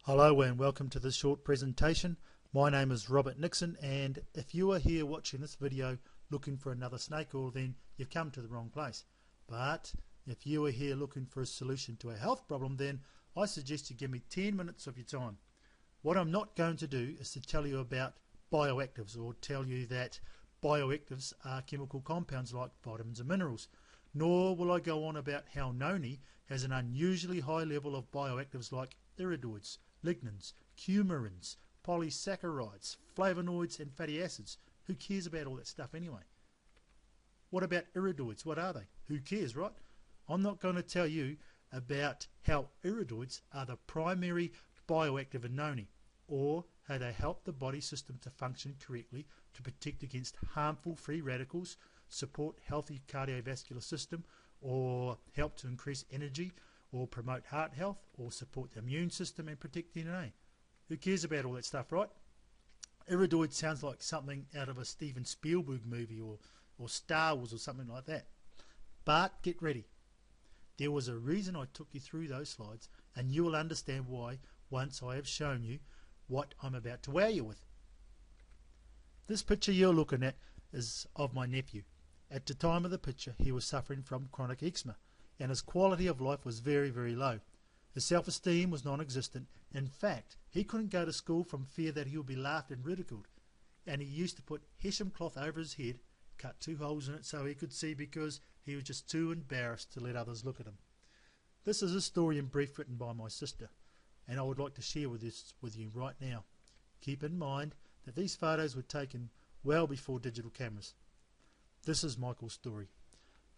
Hello and welcome to this short presentation. My name is Robert Nixon, and if you are here watching this video looking for another snake oil, then you've come to the wrong place. But if you are here looking for a solution to a health problem, then I suggest you give me 10 minutes of your time. What I'm not going to do is to tell you about bioactives or tell you that bioactives are chemical compounds like vitamins and minerals. Nor will I go on about how Noni has an unusually high level of bioactives like iridoids, lignans, coumarins, polysaccharides, flavonoids and fatty acids. Who cares about all that stuff anyway? What about iridoids? What are they? Who cares, right? I'm not going to tell you about how iridoids are the primary bioactive in Noni, or how they help the body system to function correctly to protect against harmful free radicals, support healthy cardiovascular system, or help to increase energy, or promote heart health, or support the immune system and protect DNA. Who cares about all that stuff, right? Iridoid sounds like something out of a Steven Spielberg movie or Star Wars or something like that. But get ready. There was a reason I took you through those slides, and you will understand why once I have shown you what I'm about to wow you with. This picture you're looking at is of my nephew. At the time of the picture, he was suffering from chronic eczema, and his quality of life was very, very low. His self-esteem was non-existent. In fact, he couldn't go to school from fear that he would be laughed and ridiculed. And he used to put hessian cloth over his head, cut 2 holes in it so he could see, because he was just too embarrassed to let others look at him. This is a story in brief written by my sister, and I would like to share this with you right now. Keep in mind that these photos were taken well before digital cameras. This is Michael's story.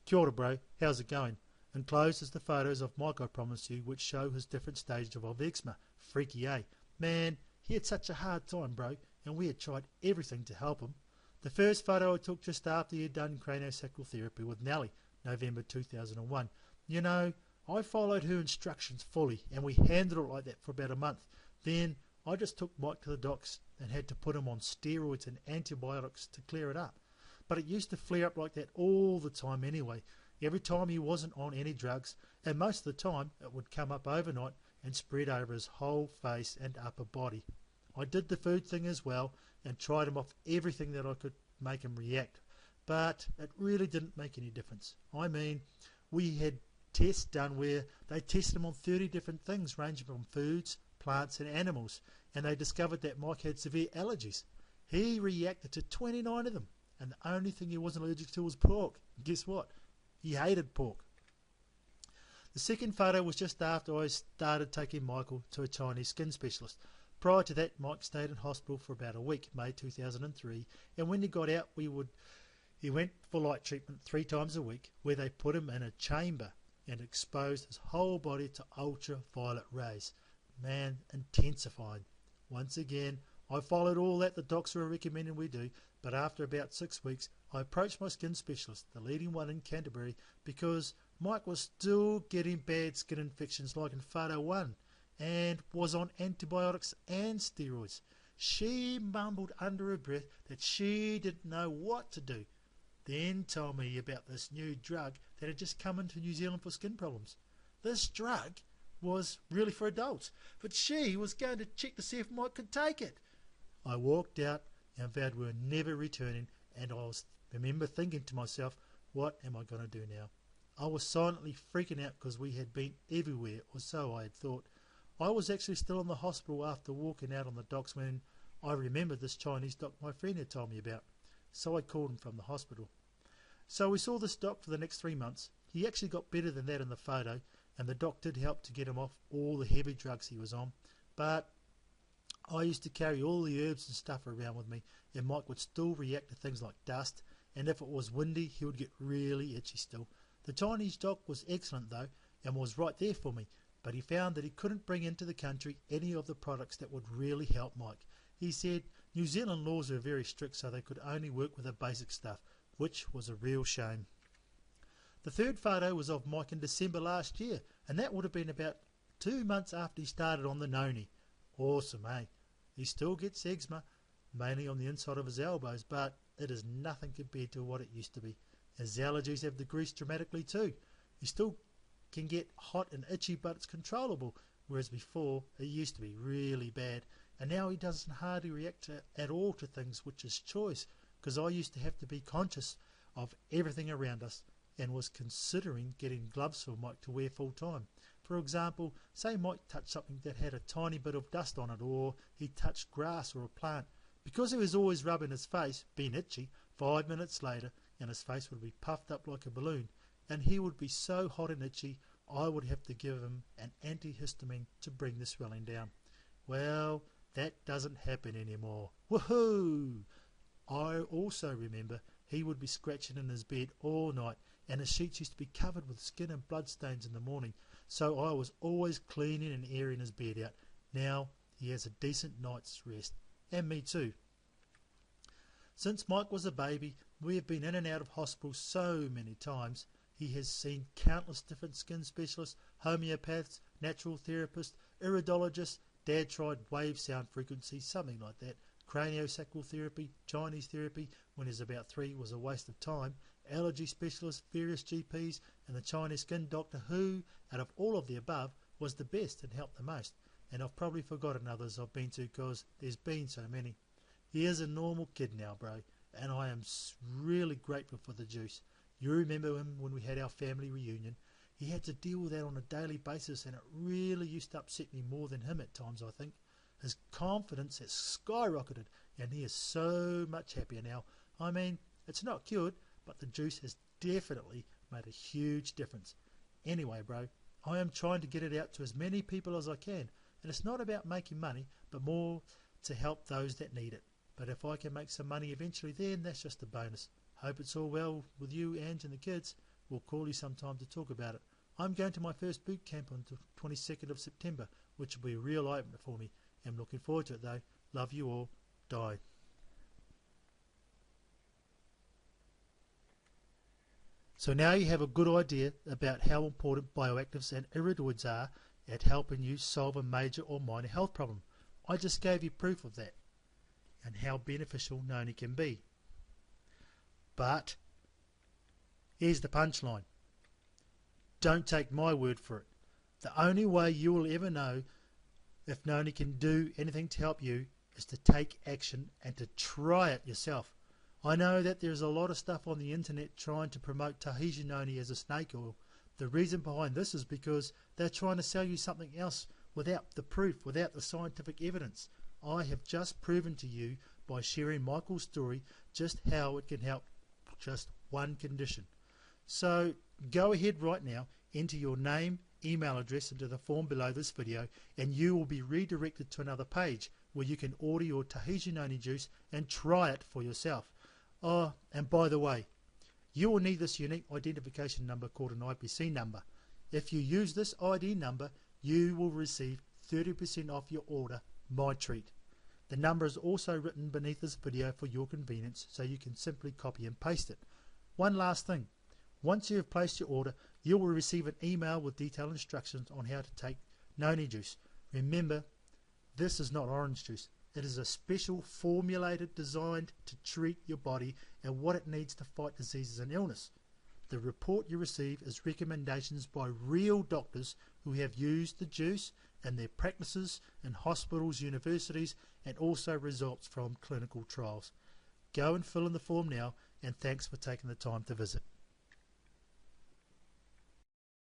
Kia ora, bro, how's it going? Enclosed is the photos of Mike, I promise you, which show his different stages of eczema. Freaky, eh? Man, he had such a hard time, bro, and we had tried everything to help him. The first photo I took just after he had done craniosacral therapy with Nellie, November 2001. You know, I followed her instructions fully, and we handled it like that for about a month. Then I just took Mike to the docs and had to put him on steroids and antibiotics to clear it up. But it used to flare up like that all the time anyway. Every time he wasn't on any drugs, and most of the time it would come up overnight and spread over his whole face and upper body. I did the food thing as well and tried him off everything that I could make him react, but it really didn't make any difference. I mean, we had tests done where they tested him on 30 different things ranging from foods, plants and animals, and they discovered that Mike had severe allergies. He reacted to 29 of them, and the only thing he wasn't allergic to was pork. Guess what? He hated pork. The second photo was just after I started taking Michael to a Chinese skin specialist. Prior to that, Mike stayed in hospital for about a week, May 2003, and when he got out, he went for light treatment 3 times a week, where they put him in a chamber and exposed his whole body to ultraviolet rays. Man, intensified. Once again, I followed all that the docs were recommending we do, but after about 6 weeks, I approached my skin specialist, the leading one in Canterbury, because Mike was still getting bad skin infections like in photo 1, and was on antibiotics and steroids. She mumbled under her breath that she didn't know what to do, then told me about this new drug that had just come into New Zealand for skin problems. This drug was really for adults, but she was going to check to see if Mike could take it. I walked out and vowed we were never returning, and I remember thinking to myself, what am I going to do now? I was silently freaking out because we had been everywhere, or so I had thought. I was actually still in the hospital after walking out on the docks when I remembered this Chinese doc my friend had told me about. So I called him from the hospital. So we saw this doc for the next 3 months. He actually got better than that in the photo, and the doc did help to get him off all the heavy drugs he was on. But I used to carry all the herbs and stuff around with me, and Mike would still react to things like dust, and if it was windy he would get really itchy still. The Chinese doc was excellent though, and was right there for me, but he found that he couldn't bring into the country any of the products that would really help Mike. He said New Zealand laws are very strict, so they could only work with the basic stuff, which was a real shame. The third photo was of Mike in December last year, and that would have been about 2 months after he started on the Noni. Awesome, eh? He still gets eczema, mainly on the inside of his elbows, but it is nothing compared to what it used to be. His allergies have decreased dramatically too. He still can get hot and itchy, but it's controllable. whereas before it used to be really bad, and now he doesn't hardly react at all to things, which is choice, because I used to have to be conscious of everything around us and was considering getting gloves for Mike to wear full time. For example, say Mike touched something that had a tiny bit of dust on it, or he touched grass or a plant. Because he was always rubbing his face, being itchy, 5 minutes later and his face would be puffed up like a balloon, and he would be so hot and itchy I would have to give him an antihistamine to bring the swelling down. Well, that doesn't happen anymore. Woohoo! I also remember he would be scratching in his bed all night, and his sheets used to be covered with skin and bloodstains in the morning, so I was always cleaning and airing his bed out. Now he has a decent night's rest, and me too. Since Mike was a baby, we have been in and out of hospital so many times. He has seen countless different skin specialists, homeopaths, natural therapists, iridologists. Dad tried wave sound frequency, something like that. Craniosacral therapy, Chinese therapy, when he was about 3, was a waste of time. Allergy specialists, various GPs, and the Chinese skin doctor who, out of all of the above, was the best and helped the most. And I've probably forgotten others I've been to because there's been so many. He is a normal kid now, bro, and I am really grateful for the juice. You remember him when we had our family reunion? He had to deal with that on a daily basis, and it really used to upset me more than him at times, I think. His confidence has skyrocketed, and he is so much happier now. I mean, it's not cured, but the juice has definitely made a huge difference. Anyway, bro, I am trying to get it out to as many people as I can, and it's not about making money, but more to help those that need it. But if I can make some money eventually, then that's just a bonus. Hope it's all well with you, Ange, and the kids. We'll call you sometime to talk about it. I'm going to my first boot camp on the 22nd of September, which will be a real opener for me. I'm looking forward to it though. Love you all. Die. So now you have a good idea about how important bioactives and iridoids are at helping you solve a major or minor health problem. I just gave you proof of that and how beneficial Noni can be. But here's the punchline. Don't take my word for it. The only way you will ever know if Noni can do anything to help you is to take action and to try it yourself. I know that there's a lot of stuff on the internet trying to promote Tahitian Noni as a snake oil. The reason behind this is because they're trying to sell you something else without the proof, without the scientific evidence. I have just proven to you by sharing Michael's story just how it can help just one condition. So go ahead right now, enter your name, email address into the form below this video, and you will be redirected to another page where you can order your Tahitian Noni juice and try it for yourself. Oh, and by the way, you will need this unique identification number called an IPC number. If you use this ID number, you will receive 30% off your order, my treat. The number is also written beneath this video for your convenience, so you can simply copy and paste it. One last thing. Once you have placed your order, you will receive an email with detailed instructions on how to take Noni juice. Remember, this is not orange juice. It is a special formulated designed to treat your body and what it needs to fight diseases and illness. The report you receive is recommendations by real doctors who have used the juice and their practices in hospitals, universities, and also results from clinical trials. Go and fill in the form now, and thanks for taking the time to visit.